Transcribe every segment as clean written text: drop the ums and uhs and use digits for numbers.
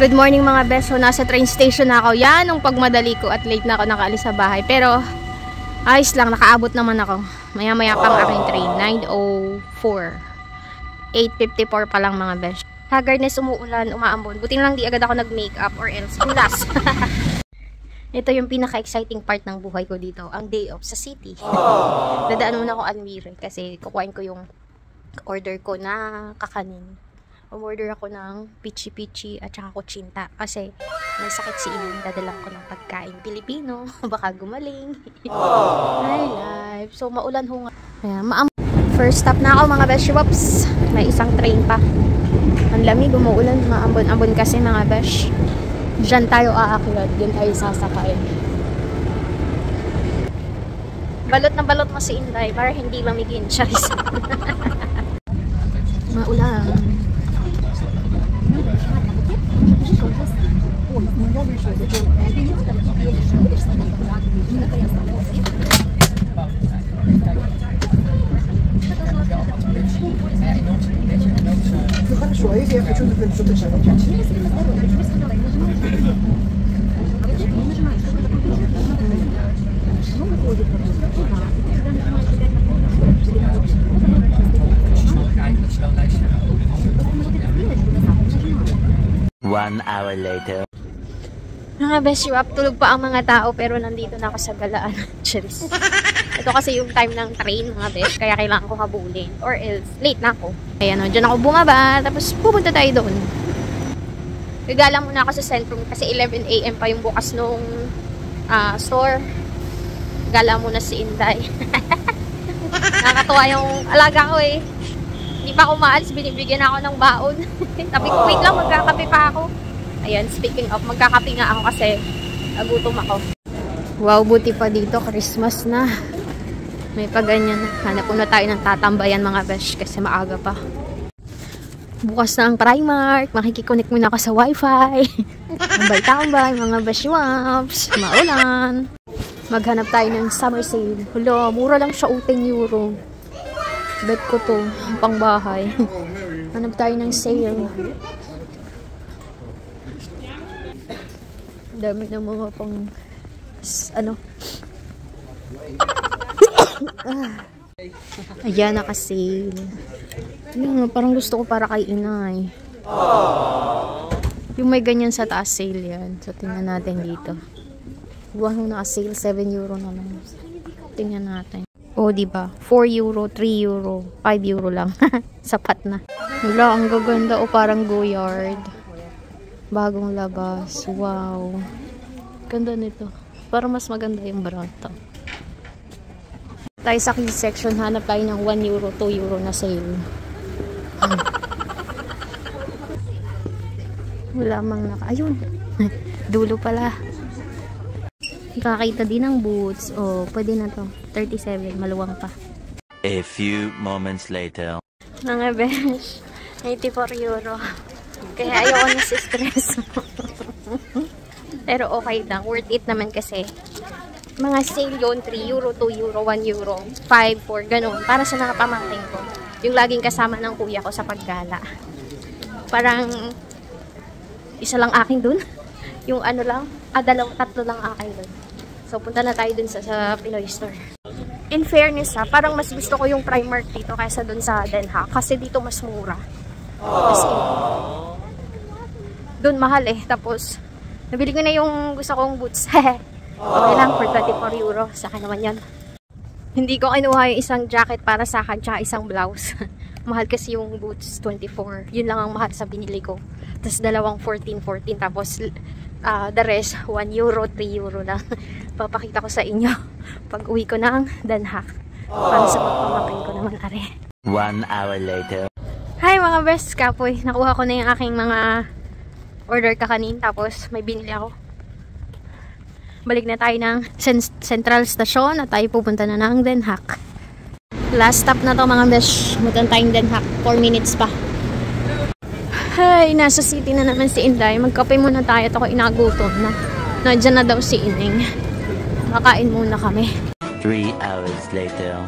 Good morning mga best. So, nasa train station na ako. Yan, nung pagmadali ko at late na ako nakaalis sa bahay. Pero, ayos lang. Nakaabot naman ako. Maya-maya pang aking train. 9:04. 8:54 pa lang mga best. Haggardness, umuulan, umaambon. Buti lang di agad ako nag-makeup or else inulas. Ito yung pinaka-exciting part ng buhay ko dito. Ang day off sa city. Dadaan muna ako Anwire kasi kukuhain ko yung order ko na kakanin. Umorder ako ng pichi-pichi at saka kutsinta. Kasi may sakit si Iling. Dadalang ko ng pagkain Pilipino. Baka gumaling. Hi life. So maulan ho nga. First stop na ako mga besh. Whoops. May isang train pa. Ang lamig, umuulan. Maambon-ambon kasi mga besh. Diyan tayo aakyat. Diyan tayo sasakay. Balot na balot mo si Inday para hindi lamigin. Charis. Maulan. One hour later. Mga best, tulog pa ang mga tao pero nandito na ako sa galaan. Cheers. Ito kasi yung time ng train mga best, kaya kailangan ko habulin or else late na ako. Ayan o, dyan ako bumaba tapos pupunta tayo doon. Gagala muna ako sa Centrum kasi 11 AM pa yung bukas nung store. Gala muna si Inday. Nakakatuwa yung alaga ko eh. Hindi pa ako maalis, binibigyan ako ng baon. Sabi ko, wait lang, magkakape pa ako. Ayan, speaking of, magkakape nga ako kasi nagutom ako. Wow, buti pa dito, Christmas na. May paganyan na. Hanap na tayo ng tatambayan mga besh kasi maaga pa. Bukas na ang Primark. Makikiconnect muna ako sa wifi. Tambay-tambay, mga besh waps. Maulan. Maghanap tayo ng summer sale. Hala, mura lang siya, €10. Bet ko to, pang bahay. Hanap tayo ng sale. Dami ng mga pang ano. Ayan, naka-sale. Ayan, parang gusto ko para kay inay. Yung may ganyan sa taas sale yan. So, tingnan natin dito. Buwan nung naka-sale, €7 na lang. Tingnan natin. O, diba? €4, €3, €5 lang. Sapat na. Wala, ang gaganda. O, parang Goyard. Bagong labas. Wow. Ganda nito. Parang mas maganda yung brand to. Tayo sa kids section. Hanap tayo ng €1, €2 na sale. Wala mang naka... Ayun. Dulo pala. Kakita din ng boots. Oh, pwede na to. 37. Maluwang pa. A few moments later. Mga besh. €84. Kaya ayoko na si stress. Pero okay lang. Worth it naman kasi. Mga sale yun. €3, €2, €1, €5, €4. Ganun. Para sa nakapamangking ko. Yung laging kasama ng kuya ko sa paggala. Parang isa lang akin dun. Yung ano lang. Tatlo lang akin dun. So, punta na tayo dun sa Pinoy store. In fairness parang mas gusto ko yung Primark dito kaysa dun sa Den Haag. Kasi dito mas mura. Kasi dun mahal eh. Tapos, nabili ko na yung gusto kong boots. Okay lang, for €24. Sa akin naman yan. Hindi ko kinuha yung isang jacket para sa akin, tsaka isang blouse. Mahal kasi yung boots, 24. Yun lang ang mahal sa binili ko. Tapos dalawang 14. Tapos the rest, €1, €3 lang. Papakita ko sa inyo pag uwi ko ng Den Haag. Para sa pagpamangkin ko naman, are. 1 hour later. Hi mga best kapoy. Nakuha ko na yung aking mga order kakanin. Tapos may binili ako. Balik na tayo ng Central Station at tayo pupunta na ng Den Haag. Last stop na to mga best. Mutan tayong Den Haag. 4 minutes pa. Hay, nasa city na naman si Inday. Magkape muna tayo at ako inagutom na. Nandiyan na daw si Ining. Makain muna kami. 3 hours later.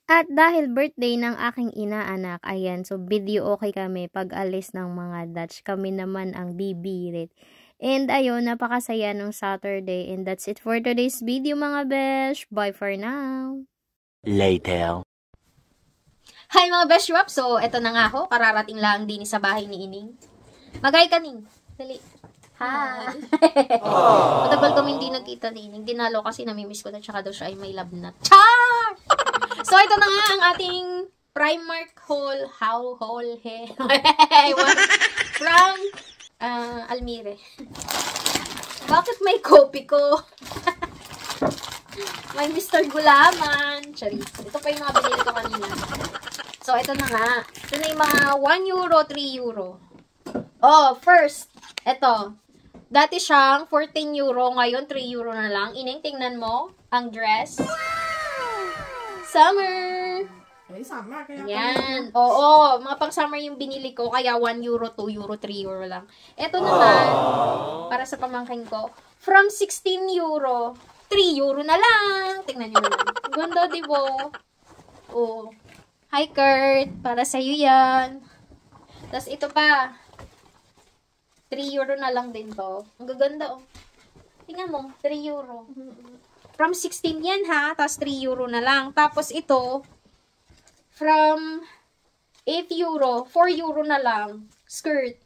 At dahil birthday ng aking inaanak, ayan, so video okay kami pag alis ng mga Dutch. Kami naman ang bibirit. And ayun, napakasaya nung Saturday. And that's it for today's video mga besh. Bye for now. Later. Hi mga besh wap. So, eto na nga ako. Kararating lang din sa bahay ni Ining. Magay ka, Ning. Dali. Hi. Matagal kami hindi nagkita ni Ining. Dinalo kasi namimiss ko na tsaka daw siya ay may labnat. Char! So, ito na nga ang ating Primark haul. From Almire. Bakit may copy ko? May Mr. Gulaman. Charis. Ito pa yung mga binili ko kanina. So, ito na nga. Ito na yung mga 1 euro, 3 euro. Oh, first. Ito. Dati siyang 14 euro. Ngayon, 3 euro na lang. Ining, tingnan mo. Ang dress. Summer! Ay, summer. Kaya yan. Oo. Mga pang-summer yung binili ko. Kaya 1 euro, 2 euro, 3 euro lang. Ito naman, para sa pamangkin ko, from 16 euro, 3 euro na lang. Tingnan nyo naman. Ganda, diba? Oh. Hi, Kurt. Para sa'yo yan. Tapos ito pa. 3 euro na lang din to. Ang gaganda, oh. Tingnan mo, 3 euro. From 16 yan, ha? Tapos 3 euro na lang. Tapos ito, from 8 euro, 4 euro na lang. Skirt.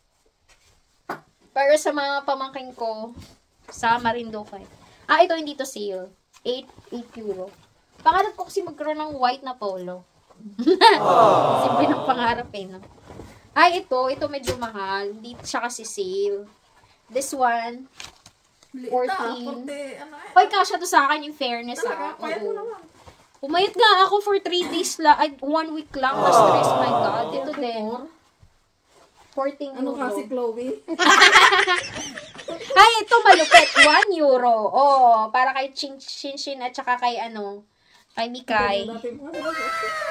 Para sa mga pamangkin ko sa Marinduque. Ah, ito hindi to sale. 8 euro. Pangarap ko kasi magkaroon ng white na polo. Simple ng pangarap eh, no? Ay, ito medyo mahal. Hindi siya kasi sale. This one, 14. Hoy, kasha to sa akin yung fairness, ha? Oo. Pumayat nga ako for 3 days lang. Ay, 1 week lang. Na-stress, my God. Ito din. 14 euro. Ano kasi, Chloe? Ay, ito malupit. 1 euro. Oh, para kay Chinchin at saka kay kay Mikay.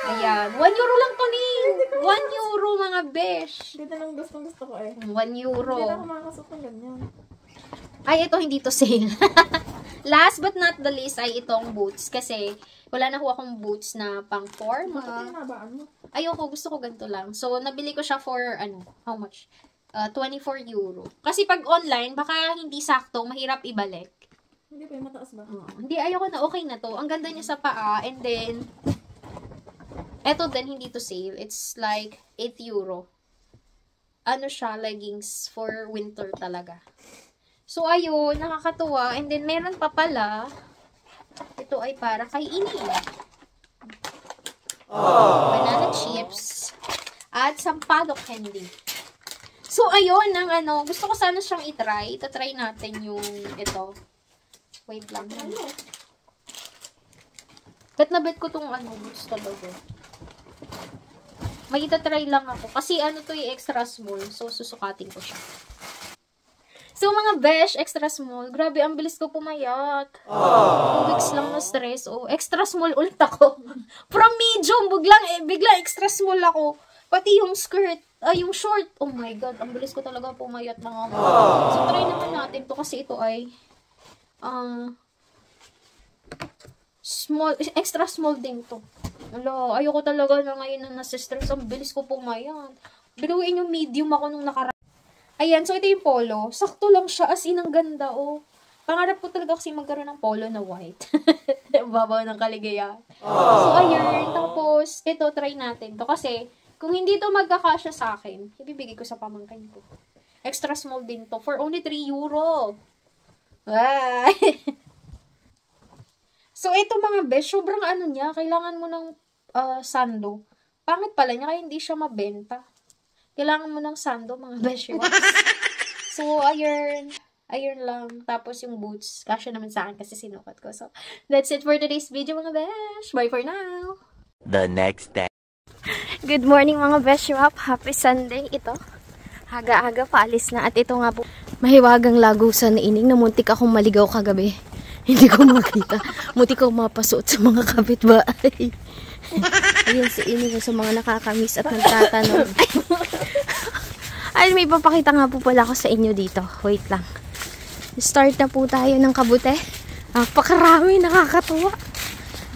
Ayan. 1 euro lang to ni. 1 euro, mga besh. Hindi na lang gusto ko eh. 1 euro. Hindi na ako makakasok ng ganyan. Ay, ito hindi to sale. Last but not the least ay itong boots. Kasi, wala na ho akong boots na pang forma. Bakit mo? Ayoko, gusto ko ganito lang. So, nabili ko siya for, how much? 24 euro. Kasi pag online, baka hindi sakto, mahirap ibalik. Hindi ba, mataas ba? Hindi, ayoko na, okay na to. Ang ganda niya sa paa. And then, eto din, hindi to sale. It's like 8 euro. Ano siya, leggings for winter talaga. So, ayun, nakakatuwa. And then, meron pa pala, ito ay para kay Ining. Banana chips. At sampalok candy. So, ayun, gusto ko sana siyang itry. Itatry natin yung ito. Wait lang. Bet na bet ko itong boots talaga. May itatry lang ako. Kasi to yung extra small. So, susukatin ko siya. So, mga besh, extra small. Grabe, ang bilis ko pumayat. 2 weeks lang na stress. Oh, extra small ulit ako. From medium, biglang extra small ako. Pati yung skirt, yung short. Oh my God, ang bilis ko talaga pumayat mga ako. So, try naman natin to kasi ito ay small, extra small din to. Ala, ayoko talaga na ngayon na nasa-stress. Ang bilis ko pumayat. Biluin yung medium ako nung nakaraan. Ayan, so ito yung polo. Sakto lang siya, as in ang ganda, oh. Pangarap ko talaga kasi magkaroon ng polo na white. Babaw ng kaligayahan. So, ayun. Tapos, ito, try natin to. Kasi, kung hindi to magkakasya sa akin, ibibigay ko sa pamangkin ko. Extra small din to. For only 3 euro. Ay! So, ito mga besh, sobrang niya. Kailangan mo ng sando. Pangit pala niya, kaya hindi siya mabenta. Kailangan mo ng sando, mga besh. So, ayun. Ayun lang. Tapos yung boots. Kasya naman sa akin kasi sinukat ko. So, that's it for today's video, mga besh. Bye for now. The next day. Good morning, mga besh. Happy Sunday. Ito. Aga-aga, paalis na. At ito nga po, mahiwagang lagusan na Ining. Namuntik akong maligaw kagabi. Hindi ko makita. Muntik akong mapasuot sa mga kapitbahay. Ayun si Ining sa mga nakakamiss at nagtatanong. Ay, may papakita nga po pala ako sa inyo dito. Wait lang. Start na po tayo ng kabute. Napakarami, nakakatuwa.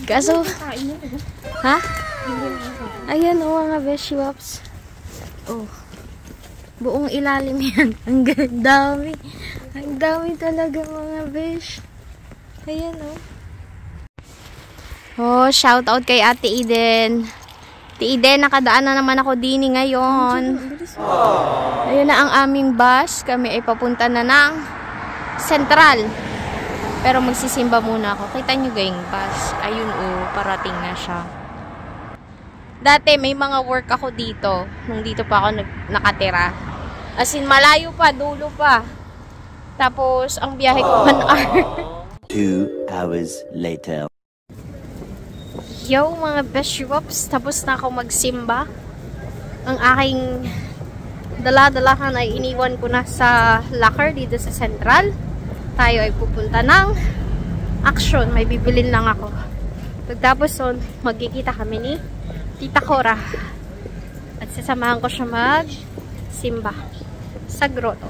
Kaso, ha? Ayan o mga beshi waps. Oh. Buong ilalim yan. Ang dami. Ang dami talaga mga besh. Ayan o. Oh, shout out kay Ate Eden. Ate Eden, nakadaan na naman ako dini ngayon. Ayun na ang aming bus. Kami ay papunta na ng Central. Pero magsisimba muna ako. Kita nyo gayong bus. Ayun oh, parating na siya. Dati may mga work ako dito. Nung dito pa ako nakatira. As in, malayo pa, dulo pa. Tapos, ang biyahe ko 1 hour. 2 hours later. Yo, mga beshi wops. Tapos na ako magsimba. Ang aking dala-dalahan ay iniwan ko na sa locker dito sa Central. Tayo ay pupunta ng Action. May bibilin lang ako. Pagtapos nun, magkikita kami ni Tita Cora. At sasamahan ko siya mag-simba sa grotto.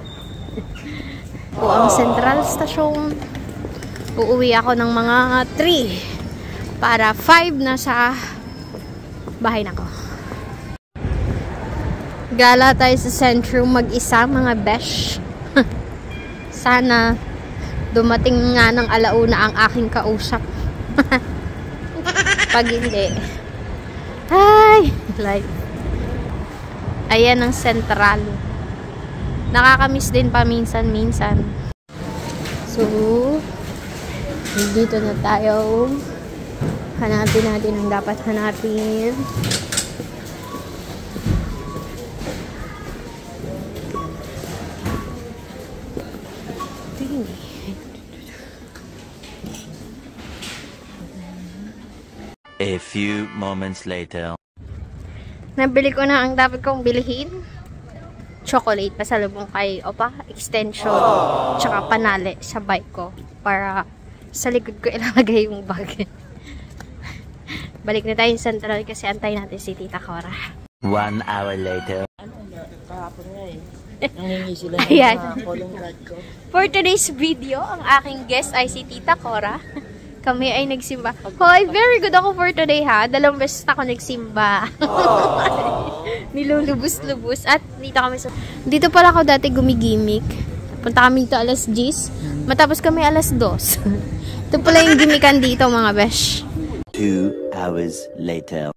O ang Central Station. Uuwi ako ng mga 3 para 5 na sa bahay na ko. Gala tayo sa Centrum mag-isa mga besh. Sana dumating nga ng alauna ang aking kausap. Pag hindi, ay, like, ayan ang Central. Nakakamiss din pa minsan-minsan. So, dito na tayo. Hanapin natin ang dapat hanapin. A few moments later. Nabili ko na ang dapat kong bilhin. Chocolate, pasalubong kay Opa, extension, tsaka panali sa bike ko. Para sa likod ko ilalagay yung bag. Balik na tayo sa Central kasi antay natin si Tita Cora. 1 hour later. Kahapon nga eh. Nangingi sila Ayan. ng column guard ko. For today's video, ang aking guest ay si Tita Cora. Kami ay nagsimba. Hoy, very good ako for today ha. 2 beses ako nagsimba. Nilulubos-lubos. At dito pala ako dati gumigimik. Punta kami dito alas 10. Matapos kami alas 2. Ito pala yung gimikan dito mga besh. 2 hours later.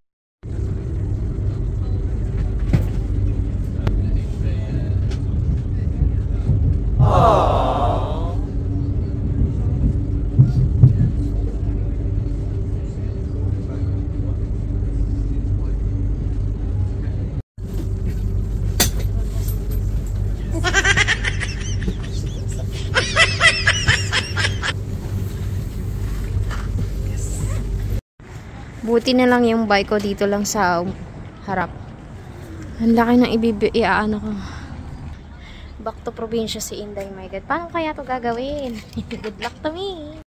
Buti na lang yung bike ko dito lang sa harap. Ang laki ng iaano ko. Back to probinsya si Inday, my God. Paano kaya to gagawin? Good luck to me.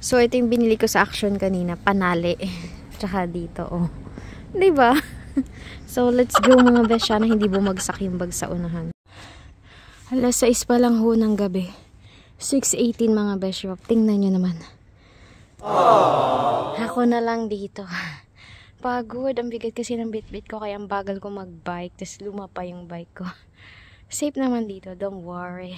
So, ito yung binili ko sa Action kanina. Panali. Tsaka dito, oh. Diba? So, let's go mga besh. Sana hindi bumagsak yung bag sa unahan. Alas 6 pa lang ho ng gabi. 6:18 mga besh. Tingnan nyo naman. Ako na lang dito. Pagod. Ang bigat kasi ng bitbit ko. Kaya ang bagal ko mag-bike. Tapos luma pa yung bike ko. Safe naman dito. Don't worry.